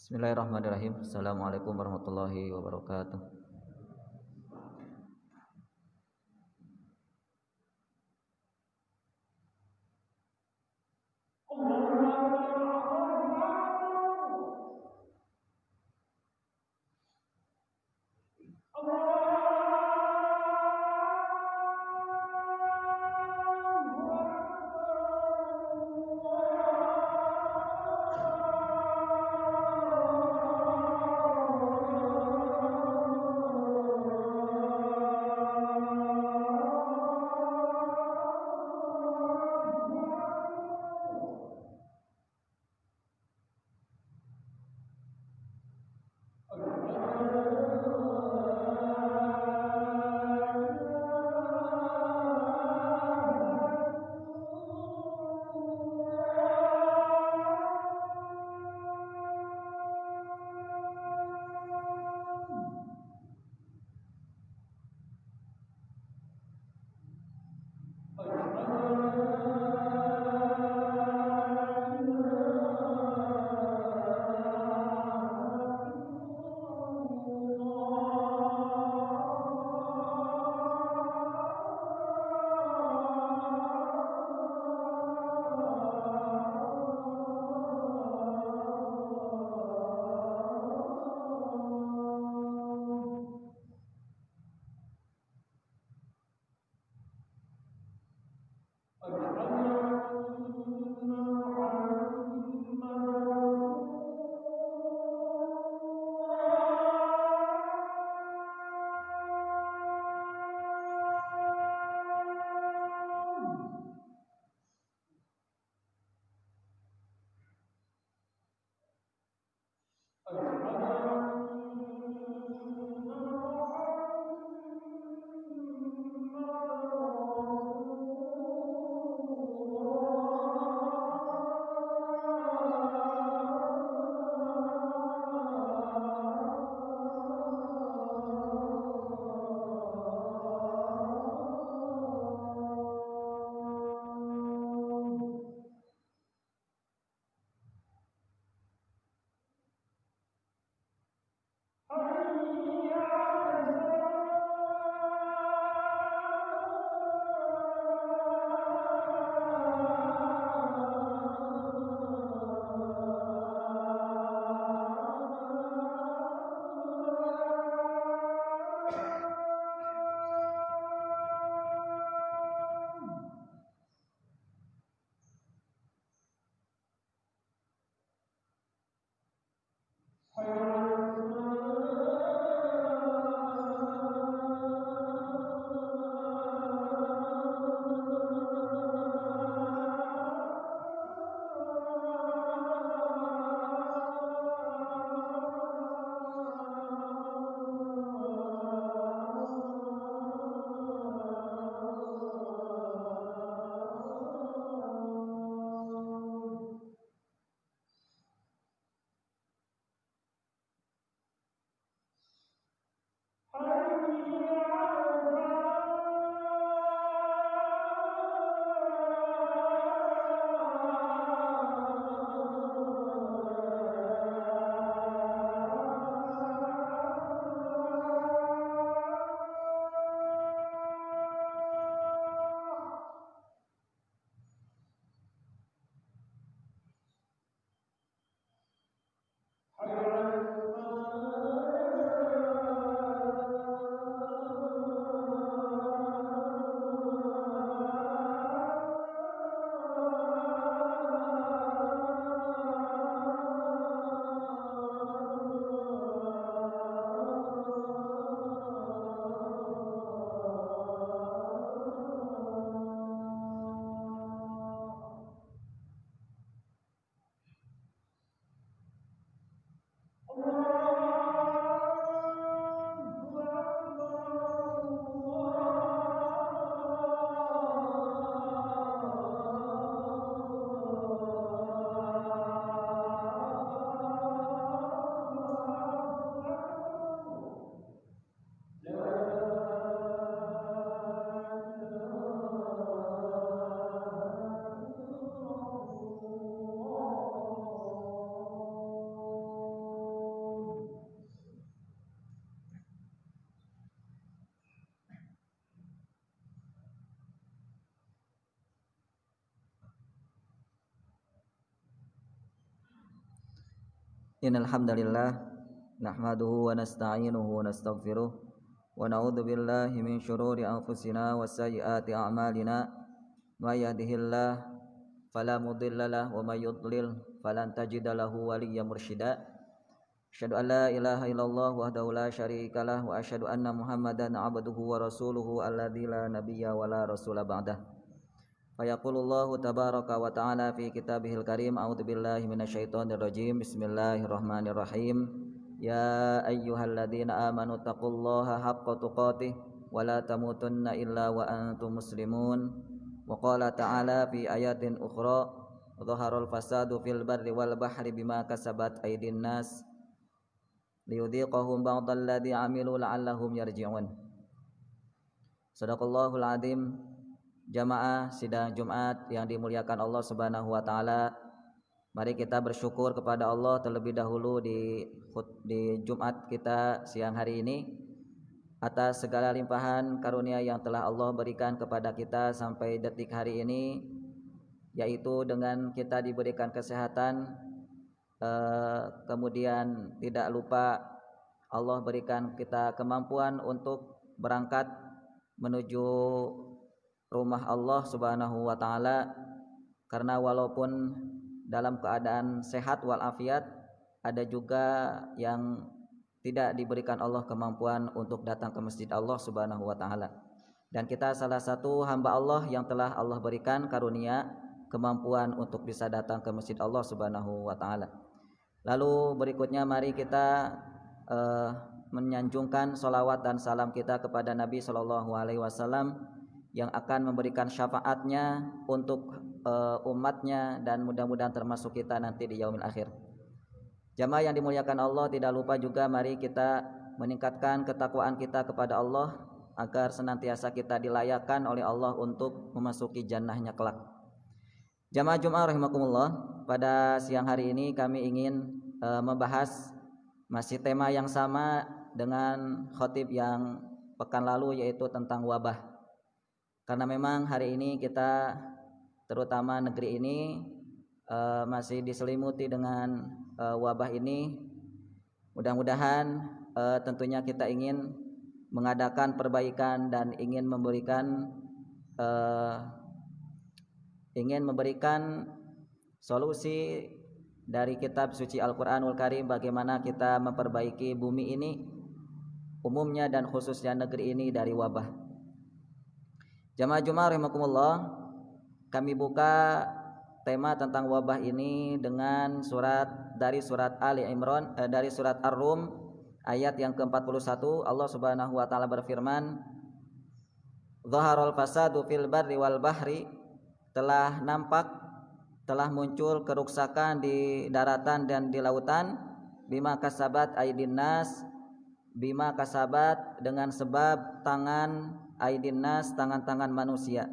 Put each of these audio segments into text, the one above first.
Bismillahirrahmanirrahim. Assalamualaikum warahmatullahi wabarakatuh. Innal hamdalillah nahmaduhu wa nasta'inuhu wa nastaghfiruh wa na'udzu billahi min syururi anfusina wa sayyiati a'malina may yahdihillahu fala mudhillalah wa may yudlil falan tajida lahu waliyyan mursyida. Asyhadu an la ilaha illallah wahdahu la syarikalah wa asyhadu anna Muhammadan 'abduhu wa rasuluhu alladzi la nabiyya wa la rasula ba'dah. Fayaqulullahu tabaraka wa ta'ala fi kitabihil karim, a'udzu billahi minasyaitonir rajim. Bismillahirrahmanirrahim. Ya ayyuhalladzina amanu taqullaha haqqa tuqatih wa la tamutunna illa wa antum muslimun. Wa qala ta'ala fi ayatin ukhra, dhaharal fasadu fil barri wal bahri bima kasabat aydin nas liyudhiqahum ba'dal ladzi 'amilu la'allahum yarji'un. Shadaqallahul azim. Jamaah sidang Jumat yang dimuliakan Allah Subhanahu wa taala, mari kita bersyukur kepada Allah terlebih dahulu di Jumat kita siang hari ini atas segala limpahan karunia yang telah Allah berikan kepada kita sampai detik hari ini, yaitu dengan kita diberikan kesehatan, kemudian tidak lupa Allah berikan kita kemampuan untuk berangkat menuju rumah Allah Subhanahu wa taala, karena walaupun dalam keadaan sehat walafiat, ada juga yang tidak diberikan Allah kemampuan untuk datang ke masjid Allah Subhanahu wa taala. Dan kita salah satu hamba Allah yang telah Allah berikan karunia kemampuan untuk bisa datang ke masjid Allah Subhanahu wa taala. Lalu berikutnya mari kita menyanjungkan salawat dan salam kita kepada Nabi sallallahu alaihi wasallam yang akan memberikan syafaatnya untuk umatnya, dan mudah-mudahan termasuk kita nanti di yaumil akhir. Jamaah yang dimuliakan Allah, tidak lupa juga mari kita meningkatkan ketakwaan kita kepada Allah agar senantiasa kita dilayakkan oleh Allah untuk memasuki jannahnya kelak. Jamaah Jumat rahimakumullah, pada siang hari ini kami ingin membahas masih tema yang sama dengan khotib yang pekan lalu, yaitu tentang wabah. Karena memang hari ini kita, terutama negeri ini, masih diselimuti dengan wabah ini. Mudah-mudahan tentunya kita ingin mengadakan perbaikan dan ingin memberikan solusi dari kitab suci Al-Qur'anul Karim, bagaimana kita memperbaiki bumi ini umumnya dan khususnya negeri ini dari wabah. Jamaah Jumat rahimakumullah, kami buka tema tentang wabah ini dengan dari surat Ali Imran, dari surat Ar-Rum ayat yang ke-41. Allah Subhanahu wa taala berfirman, "Dhaharal fasadu fil barri wal bahri," telah muncul kerusakan di daratan dan di lautan, bima kasabat aydin nas, bima kasabat dengan sebab tangan aydin nas, tangan-tangan manusia.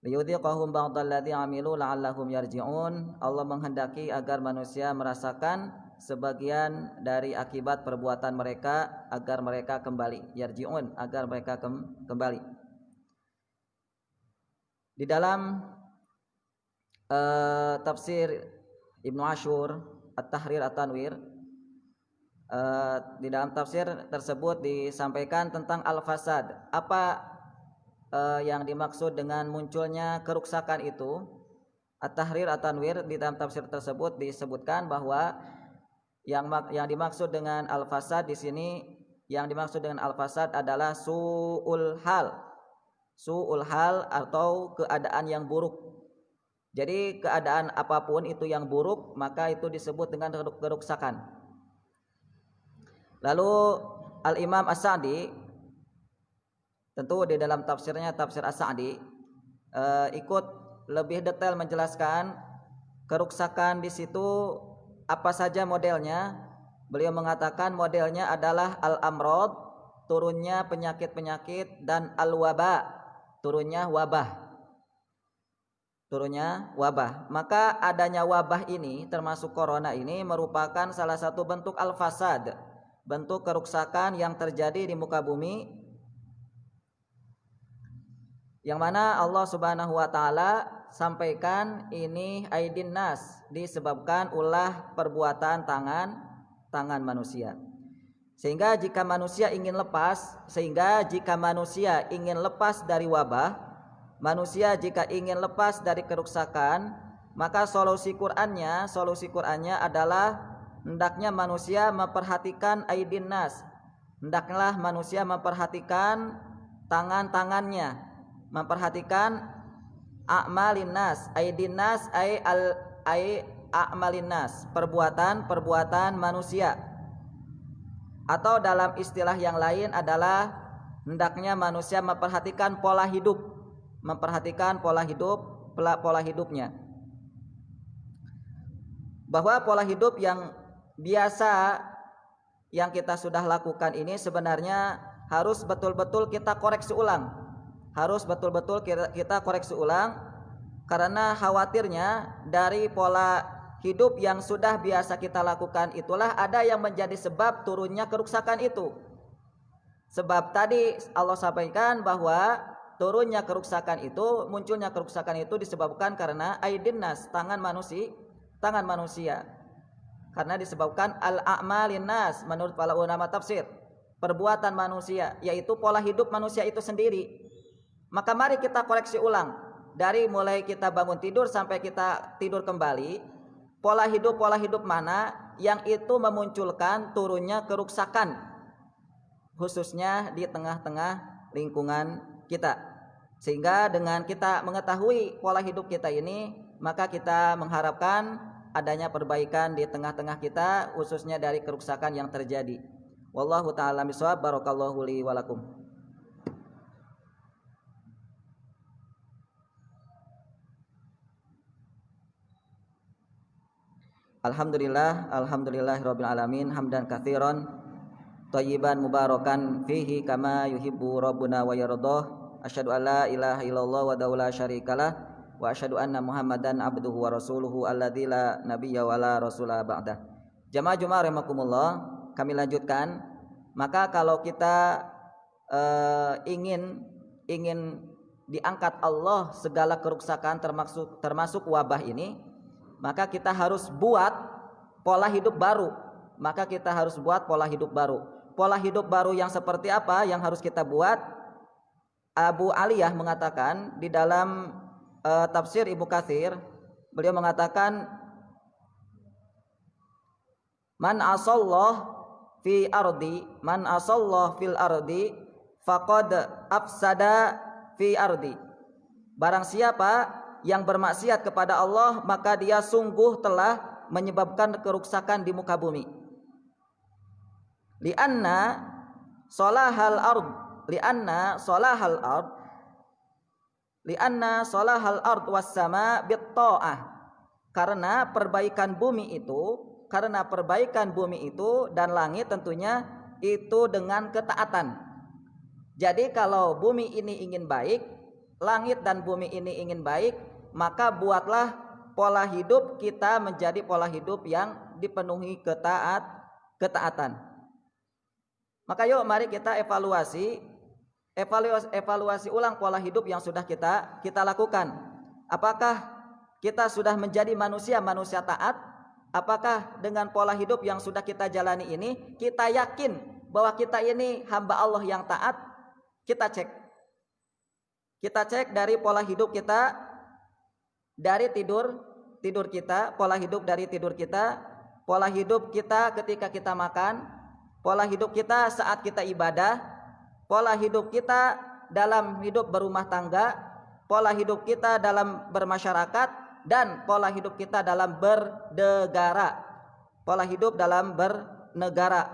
Liyudhiqahum ba'dalladzi 'amilu la'allahum yarji'un. Allah menghendaki agar manusia merasakan sebagian dari akibat perbuatan mereka agar mereka kembali, yarji'un, agar mereka kembali. Di dalam tafsir Ibnu Ashur At-Tahrir At-Tanwir, di dalam tafsir tersebut disampaikan tentang al-fasad. Apa yang dimaksud dengan munculnya kerusakan itu? At-Tahrir At-Tanwir, di dalam tafsir tersebut disebutkan bahwa yang dimaksud dengan al-fasad di sini, yang dimaksud dengan al-fasad adalah su'ul hal atau keadaan yang buruk. Jadi keadaan apapun itu yang buruk, maka itu disebut dengan kerusakan. Lalu Al-Imam As-Sa'di, tentu di dalam tafsirnya, tafsir As-Sa'di, ikut lebih detail menjelaskan kerusakan di situ apa saja modelnya. Beliau mengatakan modelnya adalah al-amrad, turunnya penyakit-penyakit, dan al-waba, turunnya wabah. Maka adanya wabah ini, termasuk corona ini, merupakan salah satu bentuk al-fasad, bentuk kerusakan yang terjadi di muka bumi, yang mana Allah Subhanahu wa taala sampaikan ini aidin nas, disebabkan ulah perbuatan tangan manusia. Sehingga jika manusia ingin lepas dari wabah, manusia jika ingin lepas dari kerusakan, maka solusi Qur'annya adalah hendaknya manusia memperhatikan aidin nas. Hendaklah manusia memperhatikan tangan-tangannya, memperhatikan a'malin nas, aidin nas ay a'malin nas, perbuatan manusia. Atau dalam istilah yang lain adalah hendaknya manusia memperhatikan pola hidupnya. Bahwa pola hidup yang biasa yang kita sudah lakukan ini sebenarnya harus betul-betul kita koreksi ulang. Karena khawatirnya dari pola hidup yang sudah biasa kita lakukan itulah ada yang menjadi sebab turunnya kerusakan itu. Sebab tadi Allah sampaikan bahwa munculnya kerusakan itu disebabkan karena aidin nas, tangan manusia. Karena disebabkan al-a'malin nas menurut para ulama tafsir, perbuatan manusia, yaitu pola hidup manusia itu sendiri. Maka mari kita koreksi ulang dari mulai kita bangun tidur sampai kita tidur kembali, pola hidup mana yang itu memunculkan turunnya kerusakan, khususnya di tengah-tengah lingkungan kita. Sehingga dengan kita mengetahui pola hidup kita ini, maka kita mengharapkan adanya perbaikan di tengah-tengah kita, khususnya dari kerusakan yang terjadi. Wallahu ta'ala bishawab. Barakallahu li wa lakum. Alhamdulillahirabbil alamin, hamdan katsiran thayyiban mubarakan fihi kama yuhibbu rabbuna wa yardah. Asyhadu an la ilaha illallah wa la syarikalah wa asyhadu anna Muhammadan abduhu wa rasuluhu alladzi la nabiyya wa la rasula ba'dah. Jamaah Jumat rahimakumullah, kami lanjutkan. Maka kalau kita ingin diangkat Allah segala kerusakan termasuk wabah ini, maka kita harus buat pola hidup baru. Pola hidup baru yang seperti apa yang harus kita buat? Abu Aliyah mengatakan di dalam tafsir Ibnu Katsir, beliau mengatakan man asallah fil ardi faqad afsada fi ardi. Barang siapa yang bermaksiat kepada Allah, maka dia sungguh telah menyebabkan kerusakan di muka bumi. Lianna solahal ard was sama bitta'ah. Karena perbaikan bumi itu dan langit tentunya itu dengan ketaatan. Jadi kalau bumi ini ingin baik, langit dan bumi ini ingin baik, maka buatlah pola hidup kita menjadi pola hidup yang dipenuhi ketaatan. Maka yuk mari kita evaluasi ulang pola hidup yang sudah kita lakukan. Apakah kita sudah menjadi manusia taat? Apakah dengan pola hidup yang sudah kita jalani ini kita yakin bahwa kita ini hamba Allah yang taat? Kita cek dari pola hidup kita, dari tidur kita, pola hidup dari tidur kita, pola hidup kita ketika kita makan, pola hidup kita saat kita ibadah, pola hidup kita dalam hidup berumah tangga, pola hidup kita dalam bermasyarakat, dan pola hidup kita dalam bernegara.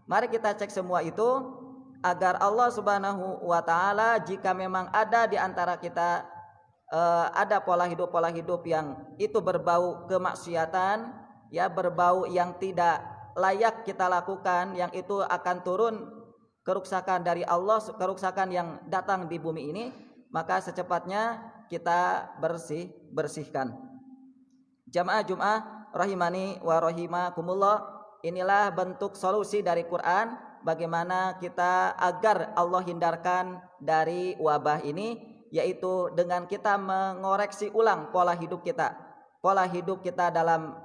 Mari kita cek semua itu agar Allah Subhanahu wa taala, jika memang ada di antara kita ada pola hidup yang itu berbau kemaksiatan, ya, berbau yang tidak layak kita lakukan, yang itu akan turun kerusakan dari Allah, kerusakan yang datang di bumi ini, maka secepatnya kita bersihkan. Jamaah Jumat rahimani wa rahimakumullah, inilah bentuk solusi dari Quran bagaimana kita agar Allah hindarkan dari wabah ini, yaitu dengan kita mengoreksi ulang pola hidup kita dalam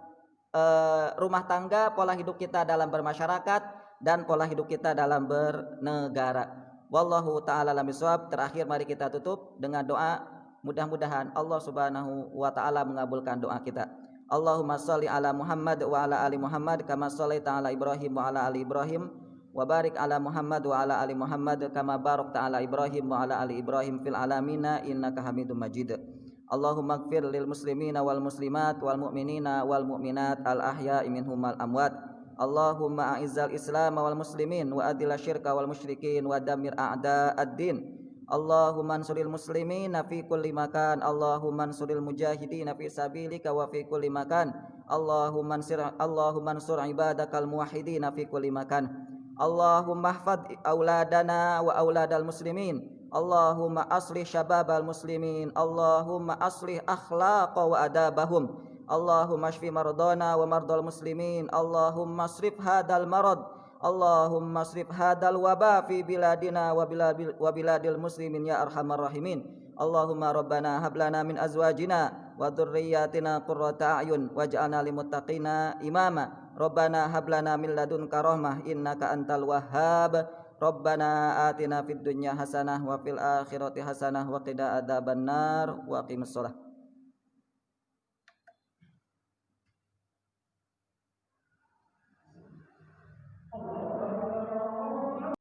rumah tangga, pola hidup kita dalam bermasyarakat, dan pola hidup kita dalam bernegara. Wallahu ta'ala alam bisawab. Terakhir mari kita tutup dengan doa. Mudah-mudahan Allah Subhanahu wa taala mengabulkan doa kita. Allahumma shalli ala Muhammad wa ala ali Muhammad kama shallaita ala Ibrahim wa ala ali Ibrahim wa barik ala Muhammad wa ala ali Muhammad kama barakta ala Ibrahim wa ala ali Ibrahim fil alamina innaka Hamidum Majid. Allahumma ighfir lil muslimina wal muslimat wal mu'minina wal mu'minat al ahya'i minhum wal amwat. Allahumma a'izzal islam wal muslimin wa adil syirka wal musyrikin wa damir a'da'ad din. Allahumma ansuril muslimina fi kulli makan. Allahumma ansuril mujahidina fi sabilika wa fi kulli makan. Allahumma ansur ibadakal muwahhidina fi kulli makan. Allahumma ihfadz auladana wa auladal muslimin. Allahumma aslih syababal muslimin. Allahumma aslih akhlaqa wa adabahum. Allahumma shfi mardana wa mardal muslimin. Allahumma asrif hadal marad. Allahumma asrif hadal waba fi biladina wa biladil muslimin ya arhamar rahimin. Allahumma rabbana hablana min azwajina wa dhurriyyatina qurrata a'yun waj'alna lil muttaqina imama. Rabbana hablana min ladunka rahmah innaka antal wahhab. Rabbana atina fid dunya hasanah wa fil akhirati hasanah wa qina adzabannar wa aqimus shalah.